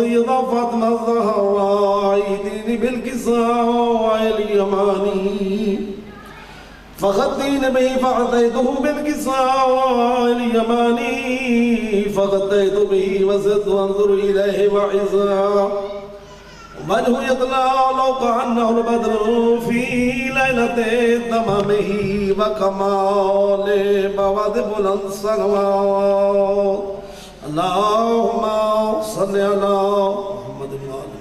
سيدة فاطمة الزهراء ائتيني بالكساء اليماني فغطين به فأتيته بالكساء اليماني فغطيت به وزدت أنظر إليه وعزا وجهه يطلع لو كأنه البدر في ليلة تمامه وكمال بوادب الصلوات اللهم صل على محمد وآله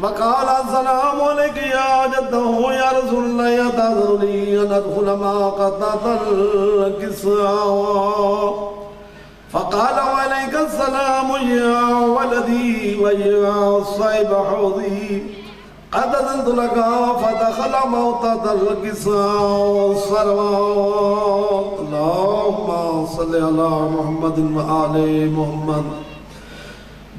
وقال السلام عليك يا جده يا رسول الله يأذنني أن أدخل معك تحت الكساء فقال وعليك السلام يا ولدي ويا صاحب حوضي قد أذنت لك فدخل تحت الكساء الصلوات اللهم صل على محمد وآل محمد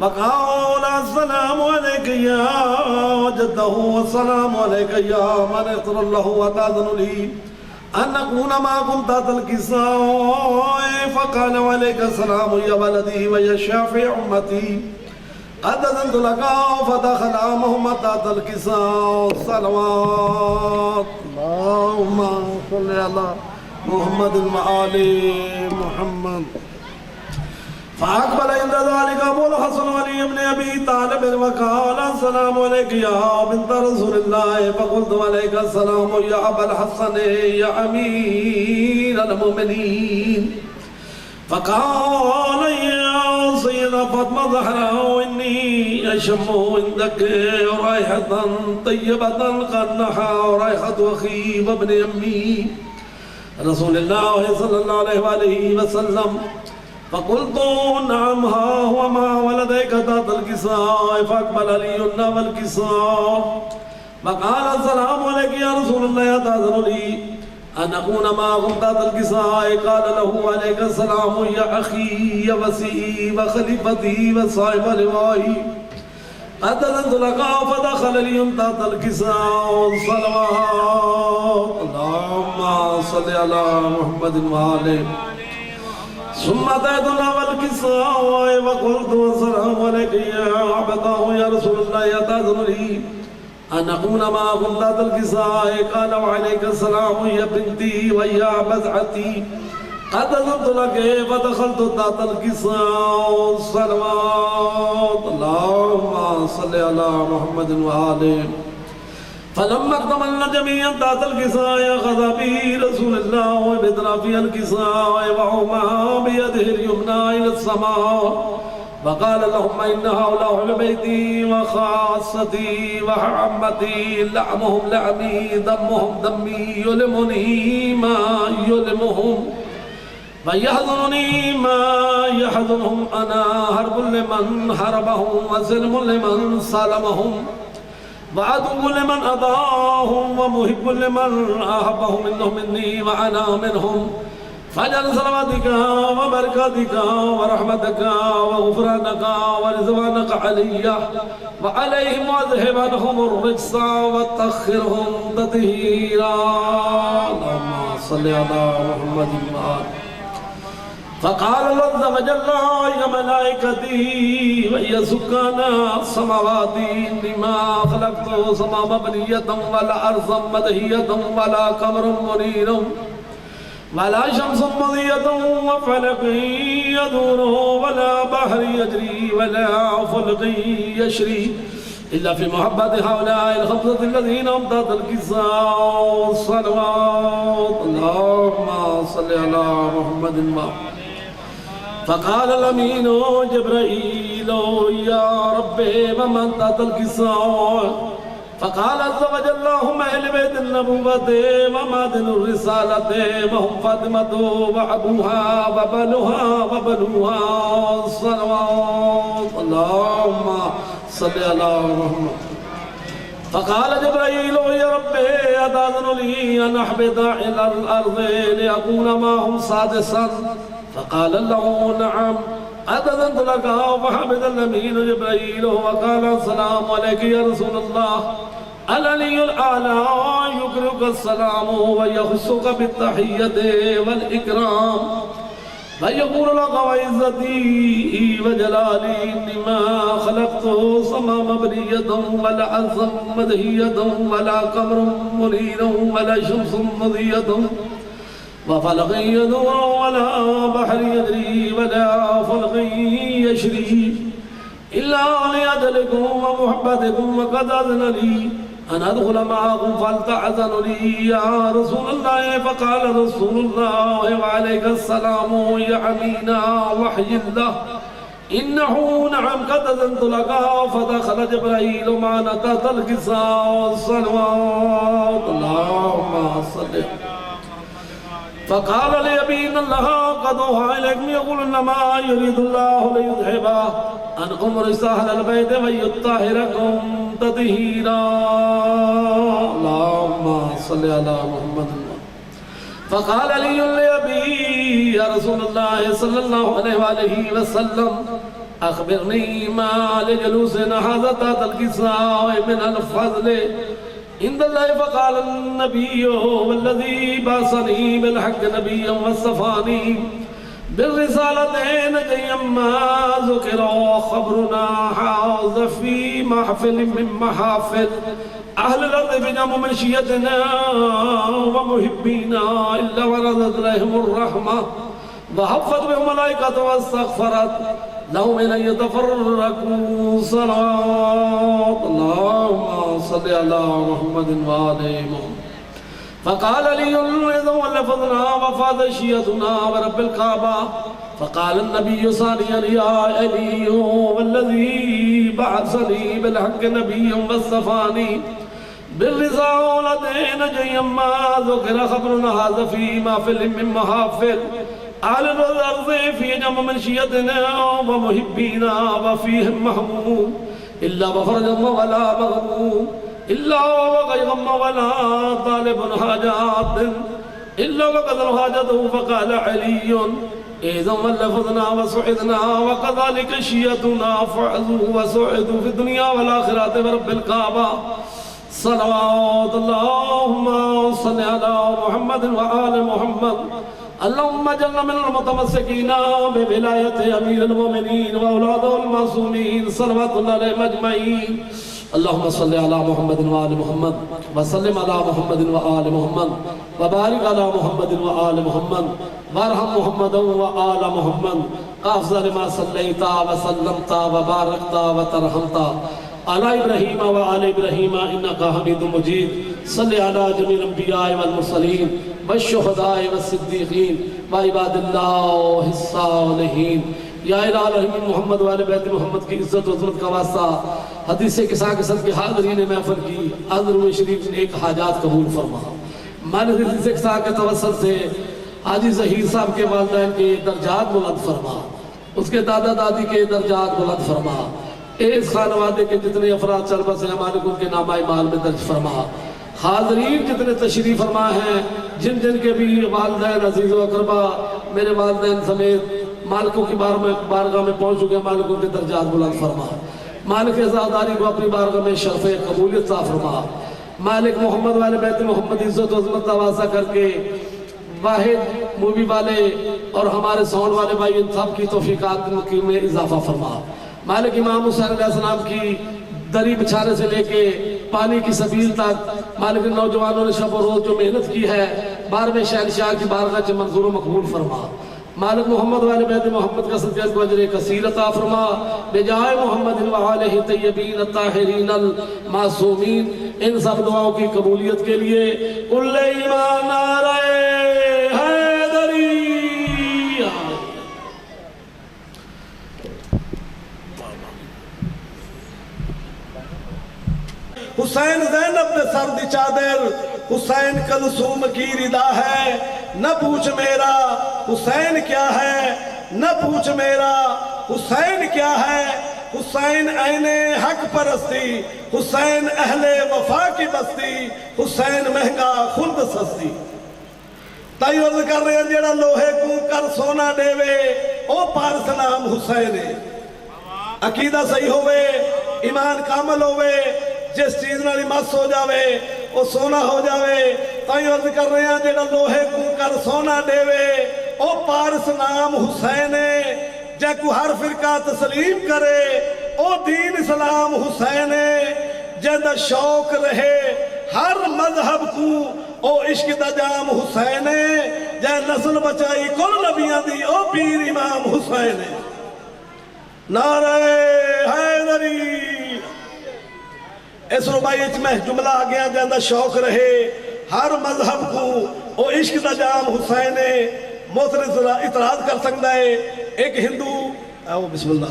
وقال السلام عليك يا جده والسلام عليك يا من اختر الله وتأذن لي أن أكون معكم تحت الكساء فقال وعليك السلام يا ولدي ويا شافع أمتي قد أذنت لك فدخل معهم تحت الكساء صلوات اللهم صل على محمد وآل محمد فأقبل عند ذلك أبو الحسن علي بن أبي طالب وقال السلام عليك يا بنت رسول الله فقلت عليك السلام يا أبا الحسن يا أمير المؤمنين فقال يا سيدة فاطمة الزهراء إني أشم عندك رائحة طيبة كأنها رائحة أخي وابن أمي رسول الله صلى الله عليه وسلم فقلت نعم ها هو ما ولديك تحت الكساء فأقبل علي والكساء فقال السلام عليك يا رسول الله أتأذن لي أن أكون معكم تحت الكساء قال له عليك السلام يا أخي يا وسيئي وخليفتي وصاحب لوائي قد أذنت لك فدخل لي تحت الكساء صلوات اللهم صل على محمد وآله ثم أتيتنا والكساء وقلت السلام عليك يا عبده يا رسول الله أتأذن لي أن أكون معكم تحت الكساء قال وعليك السلام يا بنتي ويا بزعتي قد أذنت لك فدخلت تحت الكساء صلوات اللهم صل على محمد وآله فلما اكتملنا جميعا تحت الكساء أخذ به رسول الله بأطراف الكساء وهما بيده اليمنى إلى السماء وقال اللهم إن هؤلاء أهل بيتي وخاصتي وعمتي لحمهم لحمي دمهم دمي يلمني ما يلمهم ويحزنني ما يحزنهم أنا حرب لمن حربهم وسلم لمن سلمهم وعدو لمن أضاهم ومحب لمن أحبهم منهم مني وأنا منهم فاجعل صلواتك وبركاتك ورحمتك وغفرانك ورضوانك علي وعليهم واذهب عنهم الرجس وطهرهم تطهيرا. اللهم صل على محمد وآله. فقال الله عز وجل يا ملائكتي ويا سكان السماوات إني ما خلقت السماء مبنية ولا أرضا مدهية ولا قمر منير ولا شمس مضية وفلك يدور ولا بحر يجري ولا فلك يشري إلا في محبة هؤلاء الخمسة الذين أمضت القصة والصلوات. اللهم صل على محمد وآله. فقال الأمين جبرائيل يا ربي ومن تحت القصة؟ فقال عز وجل اللهم أهل بيت النبوة ومعدن الرسالة وهم فاطمة وأبوها وبنوها الصلوات. اللهم صل على محمد. فقال جبرائيل يا ربي أتأذن لي أن أحبط إلى الأرض لأكون معهم سادسا؟ فقال له نعم قد أذنت لك. فحمد الأمين جبرائيل وقال السلام عليك يا رسول الله. العلي الأعلى يقرئك السلام ويخصك بالتحية والإكرام ويقول لك وعزتي وجلالي إني ما خلقت سماء مبنية ولا أرضا مدهية ولا قمر منير ولا شمس مضية وفلق يدور ولا بحر يجري ولا فلق يشري إلا لأجلكم ومحبتكم وقد أذن لي أن أدخل معكم فلتأذن لي يا رسول الله. فقال رسول الله وعليك السلام يا أمين وحي الله إنه نعم قد أذنت لك. فدخل جبرائيل معنا تحت القصة والصلوات. اللهم صل. فقال لي أبي إن الله قد أوحى إليكم يقول إنما يريد الله ليذهب عنكم رجس أهل البيت ويطهركم تطهيرا. اللهم صل على محمد. فقال لي لأبي يا رسول الله صلى الله عليه وآله وسلم أخبرني ما لجلوسنا هذا تحت القصة من الفضل عند الله. فقال النبي والذي بعثني بالحق نبيا واصطفاني بالرسالتين جيما ذكر خبرنا حاز في محفل من محافل أهل الأرض بجمع منشيتنا ومحبينا إلا وردت لهم الرحمة وحفت بهم الملائكة واستغفرت لهم أن يتفرقوا. صلاة. اللهم صل على محمد وآل محمد. فقال لي إذا ولفظنا وفاذ شيئتنا ورب الكعبة. فقال النبي ثانيا يا علي والذي بعثني بالحق نبيا واصطفاني بالرسالتين جيما ذكر خبرنا هذا في محفل من محافل أهل الأرض في جمع منشيتنا ومحبينا وفيهم محموم إلا وفرج ولا مغموم إلا وغيغم ولا طالب حاجات إلا وقد حاجته. فقال علي إذا ولفظنا وسعدنا وكذلك شيئتنا فعزوا وسعدوا في الدنيا والآخرة برب الكعبة. صلوات. اللهم صل على محمد وآل محمد. اللهم اجعلنا من المتمسكين بولاية أمير المؤمنين وأولاده المعصومين صلوات الله عليهم أجمعين. اللهم صل على محمد وآل محمد وسلم على محمد وآل محمد وبارك على محمد وآل محمد وارحم محمدا وآل محمد أفضل ما صليت وسلمت وباركت وترحمت على إبراهيم وآل إبراهيم إنك حميد مجيد. صل على جميع الأنبياء والمرسلين والشهداء والصديقين وعباد الله الصالحين. یا الہ العالمین محمد و آل بیت محمد کی عزت و عظمت کا واسطہ حدیث قصہ قسم کی حاضرین محفل کی حاضر و شریف نے ایک حاجات قبول فرما. مانے حدیث قصہ کے توسط سے حاجی ظہیر صاحب کے والدین کے درجات بلند فرما, اس کے دادا دادی کے درجات بلند فرما, اس خانوادے کے جتنے افراد چل بسے ہیں مالک ان کے نامہ مال میں درج فرما. حاضرین جتنے تشریف فرما ہیں جن جن کے بھی والدین عزیز و اقربا میرے والدین سمیت مالکوں کی بارگاہ میں پہنچ چکے ہیں، مالک ان کے درجات بلند فرما. مالک عزاداری کو اپنی بارگاہ میں شرف قبولیت عطا فرما. مالک محمد والے بیت محمد عزت و عظمت تواضع کر کے واحد مووی والے اور ہمارے ساؤنڈ والے بھائی ان سب کی توفیقات میں اضافہ فرما. مالک امام حسین علیہ السلام کی دری بچھانے سے لے کے پانی کی سبیل تک مالک نوجوانوں نے شب و روز جو محنت کی ہے 12ویں شہنشاہ کی بارگاہ سے منظور و مقبول فرما. مالک محمد والے بیت محمد کا صدقہ کو اجر کثیر عطا فرما. بجائے محمد و آلہ طیبین الطاہرین المعصومین ان سب دعاؤں کی قبولیت کے لیے کل ایمان نعرہ حیدری. حسین زینب نے سر دی چادر، حسین کلثوم کی ردا ہے. نہ پوچھ میرا حسین کیا ہے، نہ پوچھ میرا حسین کیا ہے. حسین عین حق پرستی، حسین اہل وفا کی بستی، حسین مہنگا خلد سستی. تائی عرض کر رہے ہیں جیڑا لوہے کو کر سونا دے وے او پارس نام حسین ہے. عقیدہ صحیح ہوئے، ایمان کامل ہوئے، جس چیز نالی مس ہو جاوے وہ سونا ہو جاوے. تائی عرض کر رہے ہیں جیڑا لوہے کو کر سونا دے وے او پارس نام حسین ہے. جے کو ہر فرقہ تسلیم کرے او دین اسلام حسین ہے. جے شوق رہے ہر مذہب کو او عشق دا جام حسین ہے. جے نسل بچائی کل نبیاں دی او پیر امام حسین ہے. نعرہ حیدری. اس ربائی میں جملہ آ گیا جاندہ شوق رہے ہر مذہب کو او عشق دا جام حسین ہے. موثر اعتراض کر سکتا ہے ایک ہندو آؤ بسم اللہ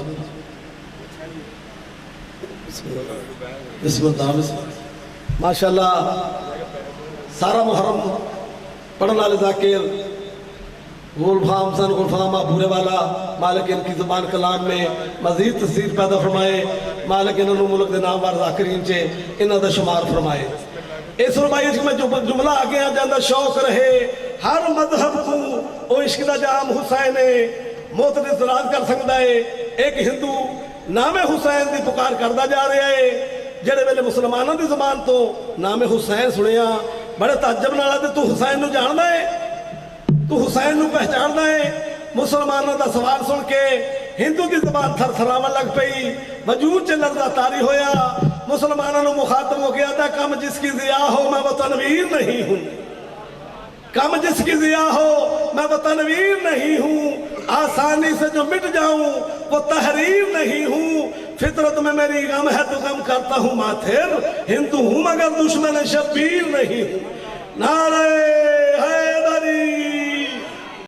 بسم اللہ بسم اللہ ماشاءاللہ سارا محرم پڑھنے والے ذاکر غلفام حسن غلفام بھورے والا مالک ان کی زبان کلام میں مزید تصدیق پیدا فرمائے. مالک انہوں ملک دے نام وار ذاکرین چے انہوں دا شمار فرمائے. اس ربائی میں جو جملہ آگے جاندہ شوق رہے ہر مذہب کو او عشق دا جام حسین ہے. موت اعتراض کر سکتا ہے ایک ہندو نام حسین دی پکار کردہ جا رہے ہے. جڑے ویلے مسلمانوں دی زبان تو نام حسین سنیا بڑے تعجب نالا دے تو حسین نو جاننا ہے، تو حسین نو پہچاننا ہے. مسلمانوں دا سوال سن کے ہندو دی زبان تھر تھراون لگ پئی، وجود چے لرزہ تاری ہویا. مسلمانوں نے مخاطب ہو گیا تھا کم جس کی ضیاء ہو میں وہ تنویر نہیں ہوں. کم جس کی ضیاء ہو میں وہ تنویر نہیں ہوں. آسانی سے جو مٹ جاؤں وہ تحریر نہیں ہوں. فطرت میں میری غم ہے تو غم کرتا ہوں ماتھر. ہندو ہوں مگر دشمن شبیر نہیں ہوں. نعرہ